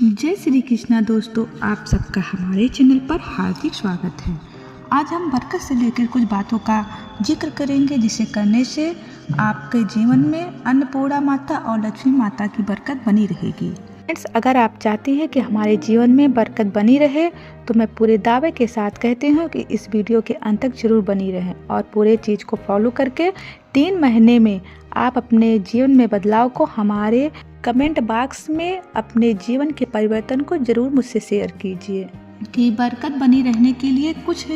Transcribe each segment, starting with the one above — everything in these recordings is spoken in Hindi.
जय श्री कृष्णा दोस्तों, आप सबका हमारे चैनल पर हार्दिक स्वागत है। आज हम बरकत से लेकर कुछ बातों का जिक्र करेंगे जिसे करने से आपके जीवन में अन्नपूर्णा माता और लक्ष्मी माता की बरकत बनी रहेगी। फ्रेंड्स, अगर आप चाहती हैं कि हमारे जीवन में बरकत बनी रहे तो मैं पूरे दावे के साथ कहती हूँ कि इस वीडियो के अंत तक जरूर बनी रहें और पूरे चीज़ को फॉलो करके 3 महीने में आप अपने जीवन में बदलाव को हमारे कमेंट बॉक्स में अपने जीवन के परिवर्तन को जरूर मुझसे शेयर कीजिए। कि बरकत बनी रहने के लिए कुछ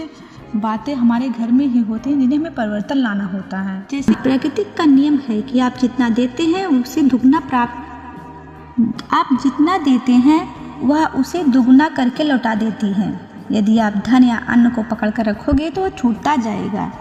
बातें हमारे घर में ही होती हैं जिन्हें हमें परिवर्तन लाना होता है। जैसे प्रकृति का नियम है कि आप जितना देते हैं उससे दुगना आप जितना देते हैं वह उसे दुगना करके लौटा देती है। यदि आप धन या अन्न को पकड़ कर रखोगे तो वह छूटता जाएगा।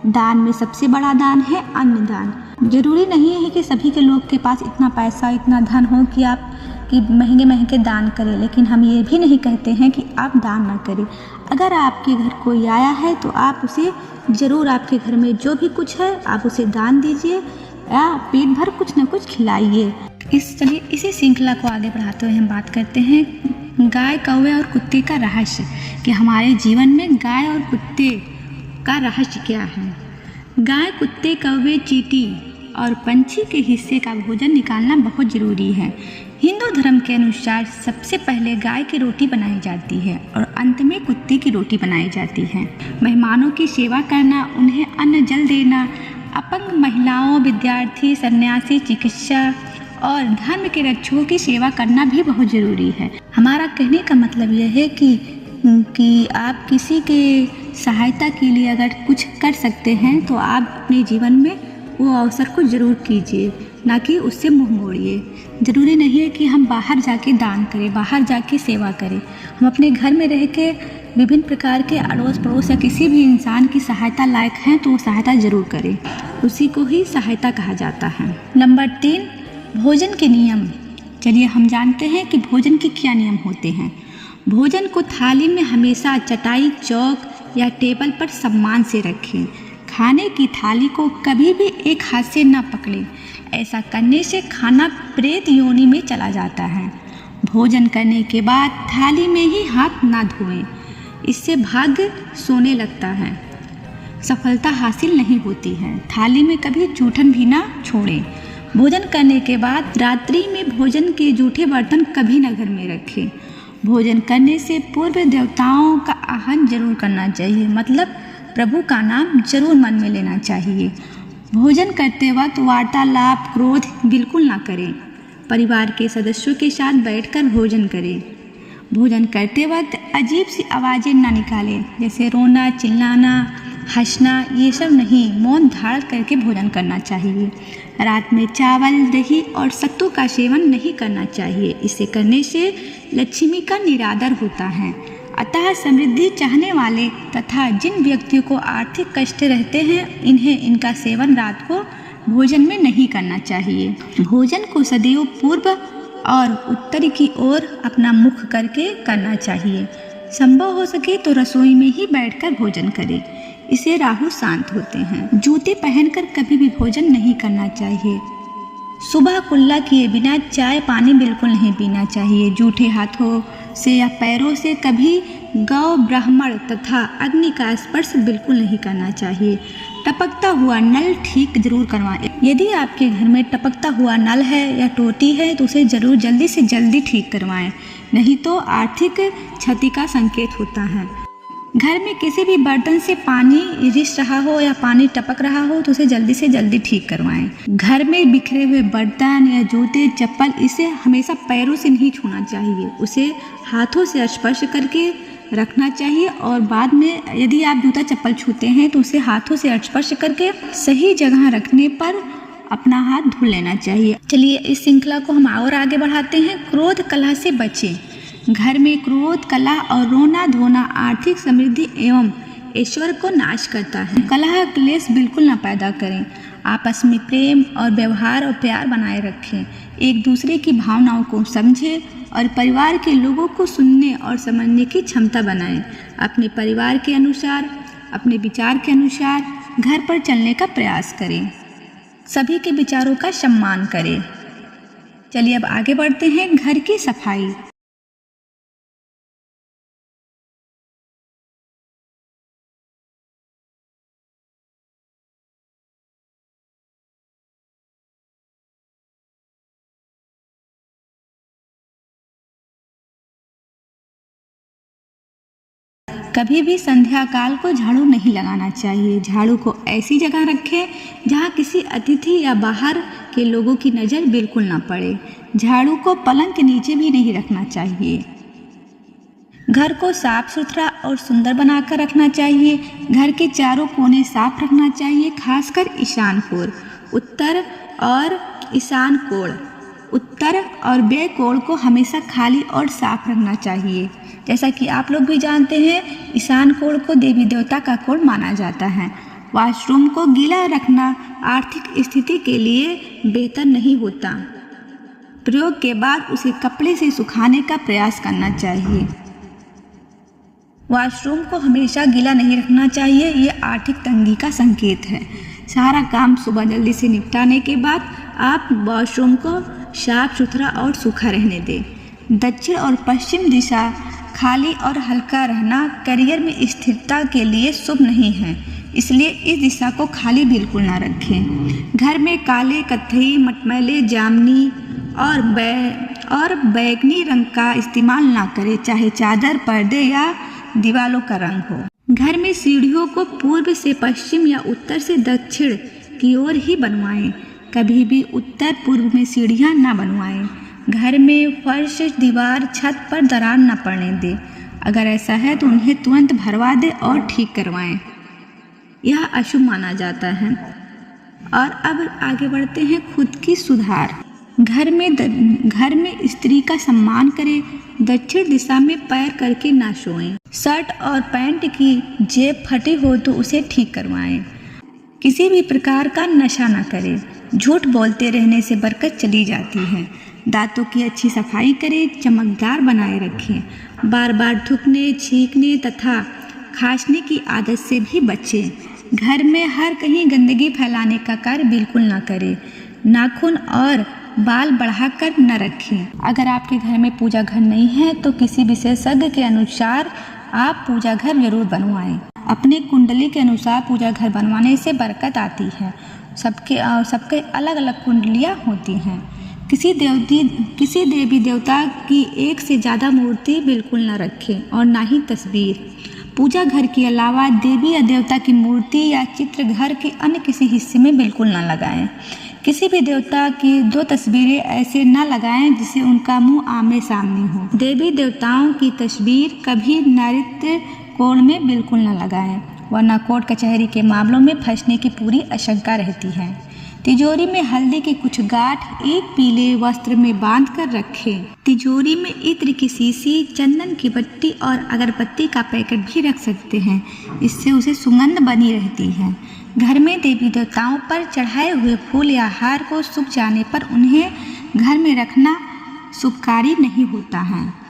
दान में सबसे बड़ा दान है अन्न दान। जरूरी नहीं है कि सभी के लोग के पास इतना पैसा इतना धन हो कि आप महंगे महंगे दान करें, लेकिन हम ये भी नहीं कहते हैं कि आप दान ना करें। अगर आपके घर कोई आया है तो आप उसे ज़रूर, आपके घर में जो भी कुछ है आप उसे दान दीजिए या पेट भर कुछ न कुछ खिलाइए। चलिए इसी श्रृंखला को आगे बढ़ाते हुए हम बात करते हैं गाय कौवे और कुत्ते का रहस्य, कि हमारे जीवन में गाय और कुत्ते का रहस्य क्या है। गाय, कुत्ते, कौवे, चींटी और पंछी के हिस्से का भोजन निकालना बहुत ज़रूरी है। हिंदू धर्म के अनुसार सबसे पहले गाय की रोटी बनाई जाती है और अंत में कुत्ते की रोटी बनाई जाती है। मेहमानों की सेवा करना, उन्हें अन्न जल देना, अपंग महिलाओं, विद्यार्थी, सन्यासी, चिकित्सा और धर्म के रक्षकों की सेवा करना भी बहुत ज़रूरी है। हमारा कहने का मतलब यह है कि आप किसी के सहायता के लिए अगर कुछ कर सकते हैं तो आप अपने जीवन में वो अवसर को ज़रूर कीजिए, ना कि उससे मुंह मोड़िए। ज़रूरी नहीं है कि हम बाहर जाके दान करें, बाहर जाके सेवा करें। हम अपने घर में रह के विभिन्न प्रकार के अड़ोस पड़ोस या किसी भी इंसान की सहायता लायक हैं तो वो सहायता ज़रूर करें, उसी को ही सहायता कहा जाता है। नंबर 3, भोजन के नियम। चलिए हम जानते हैं कि भोजन के क्या नियम होते हैं। भोजन को थाली में हमेशा चटाई, चौक या टेबल पर सम्मान से रखें। खाने की थाली को कभी भी एक हाथ से न पकड़ें, ऐसा करने से खाना प्रेत योनि में चला जाता है। भोजन करने के बाद थाली में ही हाथ ना धोएं, इससे भाग्य सोने लगता है, सफलता हासिल नहीं होती है। थाली में कभी जूठन भी ना छोड़ें। भोजन करने के बाद रात्रि में भोजन के जूठे बर्तन कभी न घर में रखें। भोजन करने से पूर्व देवताओं का आह्वान जरूर करना चाहिए, मतलब प्रभु का नाम जरूर मन में लेना चाहिए। भोजन करते वक्त वार्तालाप, क्रोध बिल्कुल ना करें। परिवार के सदस्यों के साथ बैठकर भोजन करें। भोजन करते वक्त अजीब सी आवाज़ें ना निकालें, जैसे रोना, चिल्लाना, हंसना, ये सब नहीं। मौन धारण करके भोजन करना चाहिए। रात में चावल, दही और सत्तू का सेवन नहीं करना चाहिए। इसे करने से लक्ष्मी का निरादर होता है। अतः समृद्धि चाहने वाले तथा जिन व्यक्तियों को आर्थिक कष्ट रहते हैं इन्हें इनका सेवन रात को भोजन में नहीं करना चाहिए। भोजन को सदैव पूर्व और उत्तर की ओर अपना मुख करके करना चाहिए। संभव हो सके तो रसोई में ही बैठकर भोजन करें, इससे राहु शांत होते हैं। जूते पहनकर कभी भी भोजन नहीं करना चाहिए। सुबह कुल्ला किए बिना चाय पानी बिल्कुल नहीं पीना चाहिए। जूठे हाथों से या पैरों से कभी गौ, ब्राह्मण तथा अग्नि का स्पर्श बिल्कुल नहीं करना चाहिए। टपकता हुआ नल ठीक जरूर करवाएं। यदि आपके घर में टपकता हुआ नल है या टोटी है तो उसे जरूर जल्दी से जल्दी ठीक करवाएं, नहीं तो आर्थिक क्षति का संकेत होता है। घर में किसी भी बर्तन से पानी रिस रहा हो या पानी टपक रहा हो तो उसे जल्दी से जल्दी ठीक करवाएं। घर में बिखरे हुए बर्तन या जूते, चप्पल, इसे हमेशा पैरों से नहीं छूना चाहिए, उसे हाथों से स्पर्श करके रखना चाहिए। और बाद में यदि आप जूता चप्पल छूते हैं तो उसे हाथों से स्पर्श करके सही जगह रखने पर अपना हाथ धुल लेना चाहिए। चलिए इस श्रृंखला को हम और आगे बढ़ाते हैं। क्रोध कलह से बचें। घर में क्रोध, कलह और रोना धोना आर्थिक समृद्धि एवं ऐश्वर्य को नाश करता है। कलह क्लेश बिल्कुल ना पैदा करें। आपस में प्रेम और व्यवहार और प्यार बनाए रखें। एक दूसरे की भावनाओं को समझें और परिवार के लोगों को सुनने और समझने की क्षमता बनाएं। अपने परिवार के अनुसार, अपने विचार के अनुसार घर पर चलने का प्रयास करें। सभी के विचारों का सम्मान करें। चलिए अब आगे बढ़ते हैं। घर की सफाई। कभी भी संध्या काल को झाड़ू नहीं लगाना चाहिए। झाड़ू को ऐसी जगह रखें जहां किसी अतिथि या बाहर के लोगों की नज़र बिल्कुल ना पड़े। झाड़ू को पलंग के नीचे भी नहीं रखना चाहिए। घर को साफ सुथरा और सुंदर बनाकर रखना चाहिए। घर के चारों कोने साफ रखना चाहिए, खासकर ईशान कोण, उत्तर और ईशान कोण। उत्तर और व्यय कोण को हमेशा खाली और साफ रखना चाहिए। जैसा कि आप लोग भी जानते हैं, ईशान कोण को देवी देवता का कोण माना जाता है। वॉशरूम को गीला रखना आर्थिक स्थिति के लिए बेहतर नहीं होता। प्रयोग के बाद उसे कपड़े से सुखाने का प्रयास करना चाहिए। वॉशरूम को हमेशा गीला नहीं रखना चाहिए, ये आर्थिक तंगी का संकेत है। सारा काम सुबह जल्दी से निपटाने के बाद आप वॉशरूम को साफ सुथरा और सूखा रहने दें। दक्षिण और पश्चिम दिशा खाली और हल्का रहना करियर में स्थिरता के लिए शुभ नहीं है, इसलिए इस दिशा को खाली बिल्कुल ना रखें। घर में काले, कत्थई, मटमैले, जामुनी और बैंगनी रंग का इस्तेमाल ना करें, चाहे चादर, पर्दे या दीवालों का रंग हो। घर में सीढ़ियों को पूर्व से पश्चिम या उत्तर से दक्षिण की ओर ही बनवाएं। कभी भी उत्तर पूर्व में सीढ़ियां ना बनवाएं। घर में फर्श, दीवार, छत पर दरार न पड़ने दें। अगर ऐसा है तो उन्हें तुरंत भरवा दें और ठीक करवाएं। यह अशुभ माना जाता है। और अब आगे बढ़ते हैं खुद की सुधार। घर में स्त्री का सम्मान करें। दक्षिण दिशा में पैर करके ना सोएं। शर्ट और पैंट की जेब फटी हो तो उसे ठीक करवाएं। किसी भी प्रकार का नशा ना करें। झूठ बोलते रहने से बरकत चली जाती है। दांतों की अच्छी सफाई करें, चमकदार बनाए रखें। बार बार थूकने, छींकने तथा खांसने की आदत से भी बचें। घर में हर कहीं गंदगी फैलाने का कार्य बिल्कुल ना करें। नाखून और बाल बढ़ाकर न रखें। अगर आपके घर में पूजा घर नहीं है तो किसी विशेषज्ञ के अनुसार आप पूजा घर जरूर बनवाएं। अपने कुंडली के अनुसार पूजा घर बनवाने से बरकत आती है। सबके अलग अलग कुंडलियाँ होती हैं। किसी देवी देवता की एक से ज़्यादा मूर्ति बिल्कुल न रखें और ना ही तस्वीर। पूजा घर के अलावा देवी या देवता की मूर्ति या चित्र घर के अन्य किसी हिस्से में बिल्कुल न लगाएं। किसी भी देवता की 2 तस्वीरें ऐसे न लगाएं जिसे उनका मुंह आमने सामने हो। देवी देवताओं की तस्वीर कभी नृत्य कोण में बिल्कुल न लगाएं, वरना कोर्ट कचहरी के मामलों में फंसने की पूरी आशंका रहती है। तिजोरी में हल्दी की कुछ गांठ एक पीले वस्त्र में बांध कर रखें। तिजोरी में इत्र की शीशी, चंदन की बत्ती और अगरबत्ती का पैकेट भी रख सकते हैं। इससे उसे सुगंध बनी रहती है। घर में देवी देवताओं पर चढ़ाए हुए फूल या हार को सूख जाने पर उन्हें घर में रखना शुभकारी नहीं होता है।